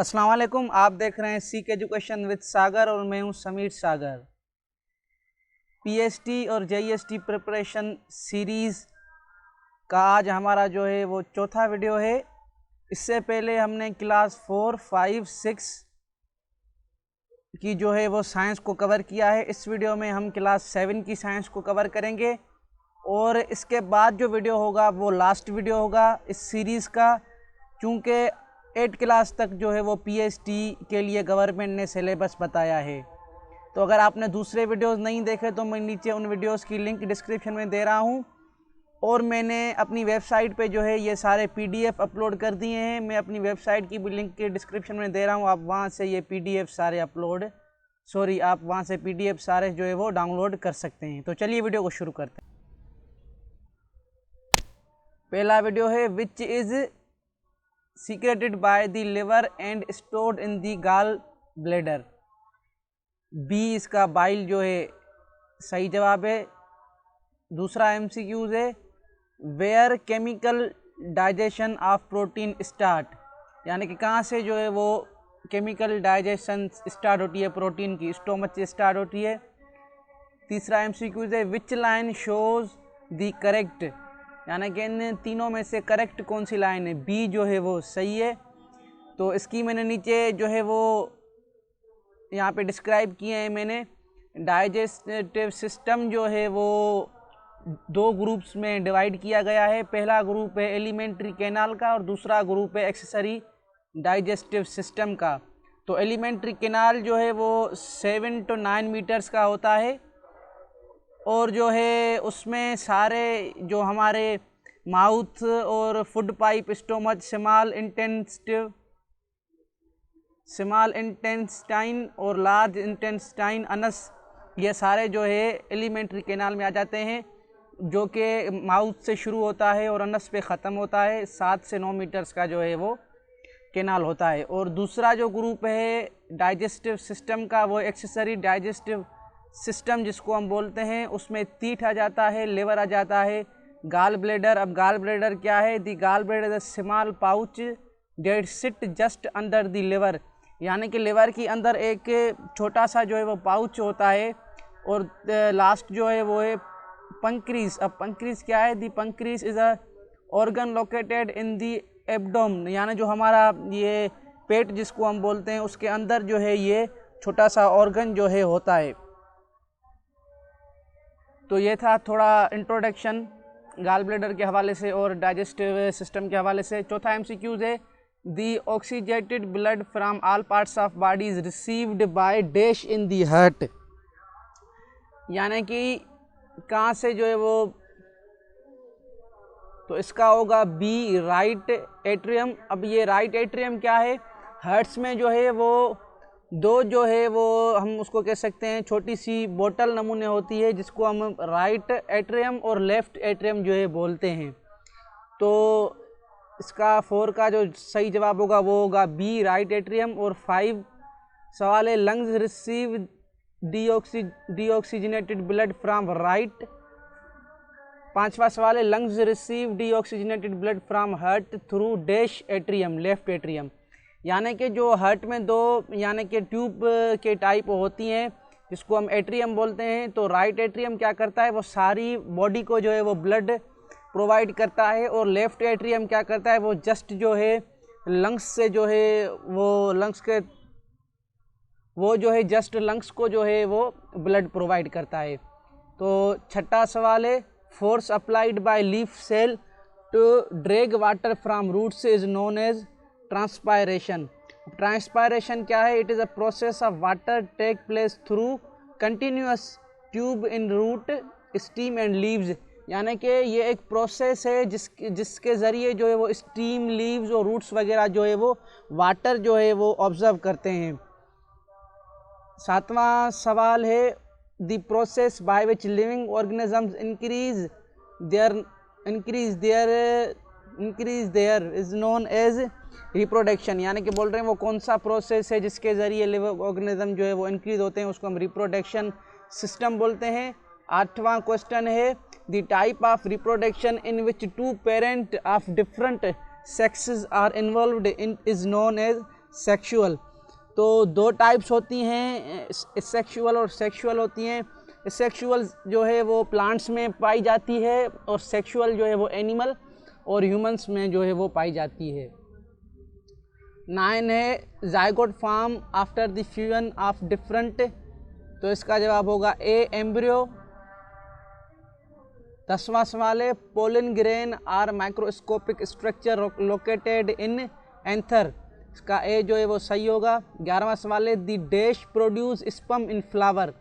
अस्सलाम वालेकुम। आप देख रहे हैं सीक एजुकेशन विद सागर और मैं हूं समीर सागर। पीएसटी और जेईएसटी प्रिपरेशन सीरीज़ का आज हमारा जो है वो चौथा वीडियो है। इससे पहले हमने क्लास 4, 5, 6 की जो है वो साइंस को कवर किया है। इस वीडियो में हम क्लास 7 की साइंस को कवर करेंगे और इसके बाद जो वीडियो होगा वो लास्ट वीडियो होगा इस सीरीज़ का, क्योंकि 8 क्लास तक जो है वो पीएचडी के लिए गवर्नमेंट ने सिलेबस बताया है। तो अगर आपने दूसरे वीडियोस नहीं देखे तो मैं नीचे उन वीडियोस की लिंक डिस्क्रिप्शन में दे रहा हूं, और मैंने अपनी वेबसाइट पे जो है ये सारे पीडीएफ अपलोड कर दिए हैं। मैं अपनी वेबसाइट की भी लिंक के डिस्क्रिप्शन में दे रहा हूं, आप वहां से ये पीडीएफ सारे आप वहां से पीडीएफ सारे जो है वो डाउनलोड कर सकते हैं। तो चलिए वीडियो को शुरू करते हैं। पहला वीडियो है which is secreted by the liver and stored in the gall bladder। B इसका बाइल जो है सही जवाब है। दूसरा एमसीक्यूज है where chemical digestion of protein start, यानी कि कहाँ से जो है वो केमिकल डाइजेशन स्टार्ट होती है प्रोटीन की, स्टोमच से स्टार्ट होती है। तीसरा एमसीक्यूज है which line shows the correct, यानी कि इन तीनों में से करेक्ट कौन सी लाइन है। बी जो है वो सही है। तो इसकी मैंने नीचे जो है वो यहाँ पे डिस्क्राइब किए हैं मैंने। डाइजेस्टिव सिस्टम जो है वो 2 ग्रुप्स में डिवाइड किया गया है। पहला ग्रुप है एलिमेंट्री कैनाल का और दूसरा ग्रुप है एक्सेसरी डाइजेस्टिव सिस्टम का। तो एलिमेंट्री कैनाल जो है वो 7 to 9 मीटर्स का होता है, और जो है उसमें सारे जो हमारे माउथ और food pipe, stomach, small intestine और लार्ज इंटेस्टाइन, अनस, ये सारे जो है एलिमेंट्री कैनाल में आ जाते हैं, जो कि माउथ से शुरू होता है और अनस पे ख़त्म होता है। 7 से 9 मीटर्स का जो है वो कैनाल होता है। और दूसरा जो ग्रुप है डाइजेस्टिव सिस्टम का वो एक्सेसरी डाइजेस्टिव सिस्टम जिसको हम बोलते हैं, उसमें तीठ आ जाता है, लिवर आ जाता है, गाल ब्लेडर। अब गाल ब्लेडर क्या है? The gall bladder is small pouch that sit just under the liver, यानी कि लिवर के अंदर एक छोटा सा जो है वो पाउच होता है। और लास्ट जो है वो है पंक्रीज। अब पंक्रीज क्या है? The pancreas is a organ located in the abdomen, यानी जो हमारा ये पेट जिसको हम बोलते हैं उसके अंदर जो है ये छोटा सा ऑर्गन जो है होता है। तो ये था थोड़ा इंट्रोडक्शन गाल ब्लेडर के हवाले से और डाइजेस्टिव सिस्टम के हवाले से। चौथा एमसीक्यूज है the oxygenated blood from all parts of body is received by dash in the heart, यानी कि कहाँ से जो है वो, तो इसका होगा बी राइट एट्रियम। अब ये राइट एट्रियम क्या है? हार्ट्स में जो है वो 2 जो है वो हम उसको कह सकते हैं छोटी सी बोतल नमूने होती है, जिसको हम राइट एट्रियम और लेफ़्ट एट्रियम जो है बोलते हैं। तो इसका 4 का जो सही जवाब होगा वो होगा बी राइट एट्रियम। और 5 सवाल है lungs receive deoxygenated blood from right. 5वां सवाल है lungs receive deoxygenated blood from heart through dash atrium, left atrium, यानी कि जो हार्ट में 2 यानी कि ट्यूब के टाइप होती हैं जिसको हम एट्रियम बोलते हैं। तो राइट एट्रियम क्या करता है? वो सारी बॉडी को जो है वो ब्लड प्रोवाइड करता है, और लेफ़्ट एट्रियम क्या करता है? वो जस्ट जो है लंग्स से जो है वो जो है जस्ट लंग्स को जो है वो ब्लड प्रोवाइड करता है। तो छठा सवाल है force applied by leaf cell to drag water from roots is known as transpiration. Transpiration क्या है? It is a process of water take place through continuous tube in root stem and leaves, यानी कि ये एक process है जिसके ज़रिए जो है वो स्टीम, लीव्स और रूट्स वगैरह जो है वो वाटर जो है वो ऑब्जर्व करते हैं। 7वां सवाल है the process by which living organisms increase their is known as reproduction, यानी कि बोल रहे हैं वो कौन सा प्रोसेस है जिसके ज़रिए लिविंग ऑर्गेनिज्म जो है वो इंक्रीज होते हैं, उसको हम रिप्रोडक्शन सिस्टम बोलते हैं। 8वां क्वेश्चन है the type of reproduction in which 2 parent of different sexes are involved in is known as sexual. तो दो टाइप्स होती हैं, सेक्सुअल और सेक्सुअल होती हैं। सेक्सुअल जो है वो प्लांट्स में पाई जाती है और सेक्सुअल जो है वो एनिमल और ह्यूमंस में जो है वो पाई जाती है। 9 है zygote form after the fusion of different, तो इसका जवाब होगा ए एम्ब्रियो। 10वां सवाल है pollen grain are microscopic structure located in anther, इसका ए जो है वो सही होगा। 11वां सवाल है the dash produce sperm in flower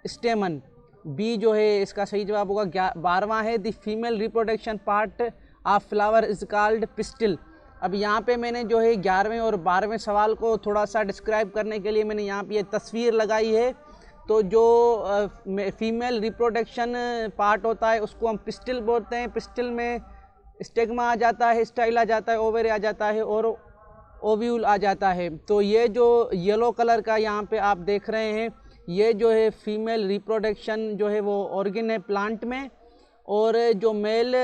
stamen, B जो है इसका सही जवाब होगा। 12वां है the female reproduction part of flower is called pistil. अब यहाँ पे मैंने जो है 11वें और 12वें सवाल को थोड़ा सा डिस्क्राइब करने के लिए मैंने यहाँ पे ये तस्वीर लगाई है। तो जो फीमेल रिप्रोडक्शन पार्ट होता है उसको हम पिस्टिल बोलते हैं। पिस्टिल में स्टेगमा आ जाता है, स्टाइल आ जाता है, ओवेरी आ जाता है और ओव्यूल आ जाता है। तो ये जो येलो कलर का यहाँ पे आप देख रहे हैं, ये जो है फीमेल रिप्रोडक्शन जो है वो ऑर्गन है प्लांट में, और जो मेल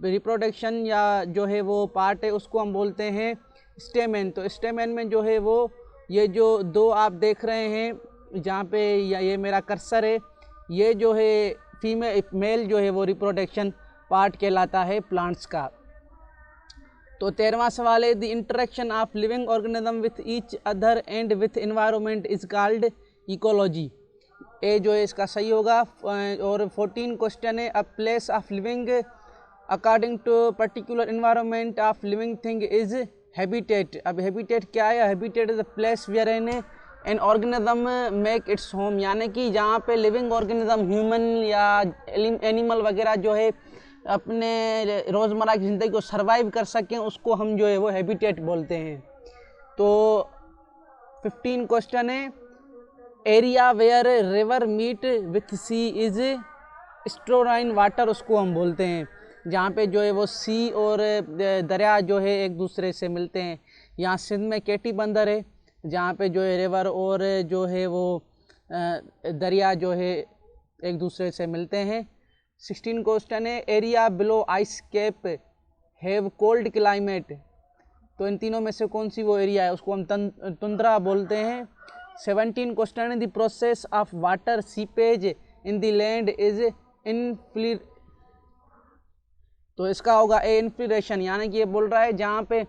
रिप्रोडक्शन या जो है वो पार्ट है उसको हम बोलते हैं स्टेमेन। तो स्टेमेन में जो है वो ये जो दो आप देख रहे हैं जहाँ पे ये मेरा कर्सर है, ये जो है मेल जो है वो रिप्रोडक्शन पार्ट कहलाता है प्लांट्स का। तो 13वां सवाल है the interaction of living organism with each other and with environment is called ecology, a जो है इसका सही होगा। और 14 क्वेश्चन है a place of living according to particular environment of living thing is habitat. अब हैबिटेट क्या है? Habitat is a place where an organism make its home, यानी कि जहाँ पे लिविंग ऑर्गेनिज्म ह्यूमन या एनिमल वगैरह जो है अपने रोज़मर्रा की ज़िंदगी को सर्वाइव कर सकें, उसको हम जो है वो हैबिटेट बोलते हैं। तो 15 क्वेश्चन है area where river meet with sea is estuarine water, उसको हम बोलते हैं जहाँ पे जो है वो सी और दरिया जो है एक दूसरे से मिलते हैं। यहाँ सिंध में केटी बंदर है जहाँ पे जो है रिवर और जो है वो दरिया जो है एक दूसरे से मिलते हैं। 16 क्वेश्चन है area below ice cap have cold climate, तो इन तीनों में से कौन सी वो एरिया है, उसको हम तुंद्रा बोलते हैं। 17 क्वेश्चन है the process of water seepage in the land is इनफ्ली, तो इसका होगा ए इन्फ्लिरेशन, यानी कि ये बोल रहा है जहाँ पे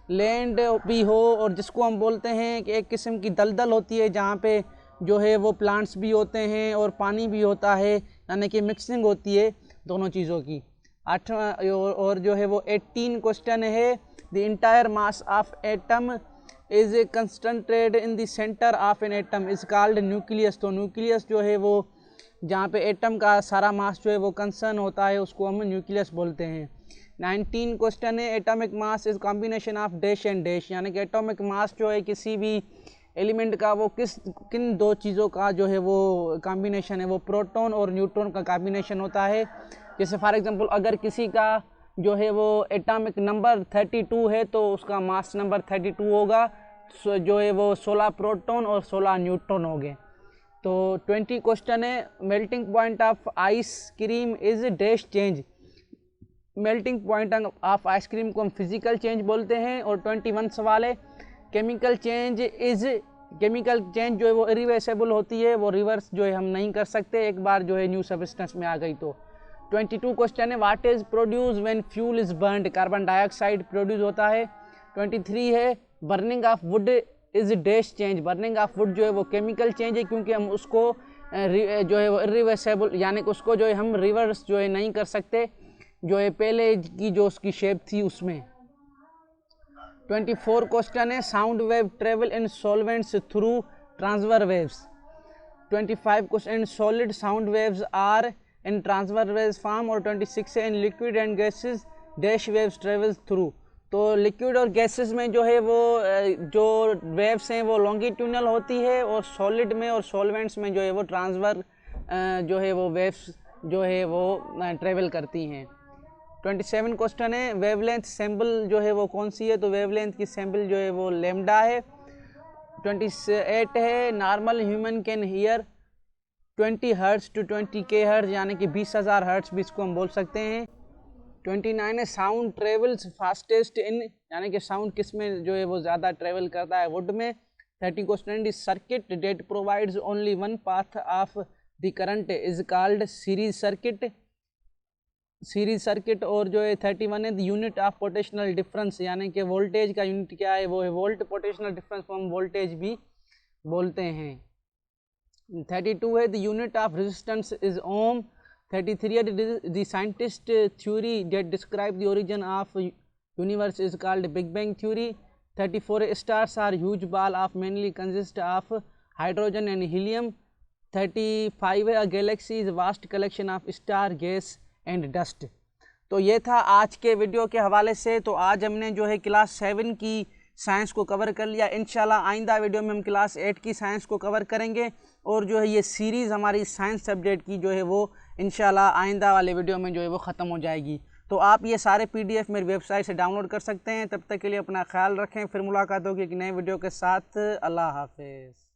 लैंड भी हो और जिसको हम बोलते हैं कि एक किस्म की दलदल होती है जहाँ पे जो है वो प्लांट्स भी होते हैं और पानी भी होता है, यानी कि मिक्सिंग होती है दोनों चीज़ों की। 8वां और जो है वो 18 क्वेश्चन है the entire mass of atom is concentrated in the centre of an atom is called nucleus, तो न्यूक्लियस जो है वो जहाँ पे एटम का सारा मास जो है वो कंसर्न होता है उसको हम न्यूक्लियस बोलते हैं। 19 क्वेश्चन है atomic mass is combination of dash and dash, यानी कि एटॉमिक मास जो है किसी भी एलिमेंट का वो किन दो चीज़ों का जो है वो कॉम्बिनेशन है, वो प्रोटॉन और न्यूट्रॉन का कॉम्बिनेशन होता है। जैसे फॉर एग्जांपल अगर किसी का जो है वो एटॉमिक नंबर 32 है तो उसका मास नंबर 32 होगा, जो है वो 16 प्रोटॉन और 16 न्यूट्रॉन हो गए। तो 20 क्वेश्चन है melting point of ice cream is dash change, melting point of ice cream को हम फिजिकल चेंज बोलते हैं। और 21 सवाल है केमिकल चेंज जो है वो इरिवर्सिबल होती है, वो रिवर्स जो है हम नहीं कर सकते एक बार जो है न्यू सब्सटेंस में आ गई तो। 22 क्वेश्चन है what is produce when fuel is burned, carbon dioxide produce होता है। 23 है burning of would is dash change, burning of would जो है वो केमिकल चेंज है क्योंकि हम उसको जो है वो इरिवर्सिबल यानी कि उसको जो है हम रिवर्स जो है नहीं कर सकते, जो है पहले की जो उसकी शेप थी उसमें। 24 क्वेश्चन है sound wave travel in solvents through transfer waves. 25 question solid sound waves are in transfer waves form. और 26 है in liquid and gases dash waves travels through, तो लिक्विड और गैसेस में जो है वो जो वेव्स हैं वो लॉन्गिट्यूडनल होती है और सॉलिड में और सॉल्वेंट्स में जो है वो ट्रांसफर जो है वो वेव्स जो है वो ट्रेवल करती हैं। 27 क्वेश्चन है वेवलेंथ सैम्पल जो है वो कौन सी है, तो वेवलेंथ की सैम्पल जो है वो लैम्डा है। 28 है normal human can hear 20 hertz to 20 K hertz, यानी कि 20,000 हर्ट्ज भी इसको हम बोल सकते हैं। 29 है साउंड ट्रेवल्स फास्टेस्ट इन, यानी कि साउंड किस में जो है वो ज़्यादा ट्रेवल करता है, वुड में। 30 question is circuit that provides only one path of the current is called series circuit, series circuit. और जो है 31 है the unit of potential difference, यानी कि वोल्टेज का यूनिट क्या है, वो है वोल्ट। पोटेंशियल डिफरेंस को हम वोल्टेज भी बोलते हैं। 32 है the unit of resistance is ohm. 33 है the scientist theory that describe the origin of universe is called big bang theory. 34 है stars are huge ball of mainly consist of hydrogen and helium. 35 है a galaxy is vast collection of star gas and dust. तो ये था आज के video के हवाले से। तो आज हमने जो है क्लास 7 की साइंस को कवर कर लिया। इंशाल्लाह आइंदा वीडियो में हम क्लास 8 की साइंस को कवर करेंगे, और जो है ये सीरीज़ हमारी साइंस सब्जेक्ट की जो है वो इंशाल्लाह आइंदा वाले वीडियो में जो है वो ख़त्म हो जाएगी। तो आप ये सारे PDF मेरी वेबसाइट से डाउनलोड कर सकते हैं। तब तक के लिए अपना ख्याल रखें, फिर मुलाकात होगी एक नए वीडियो के साथ। अल्लाह हाफिज़।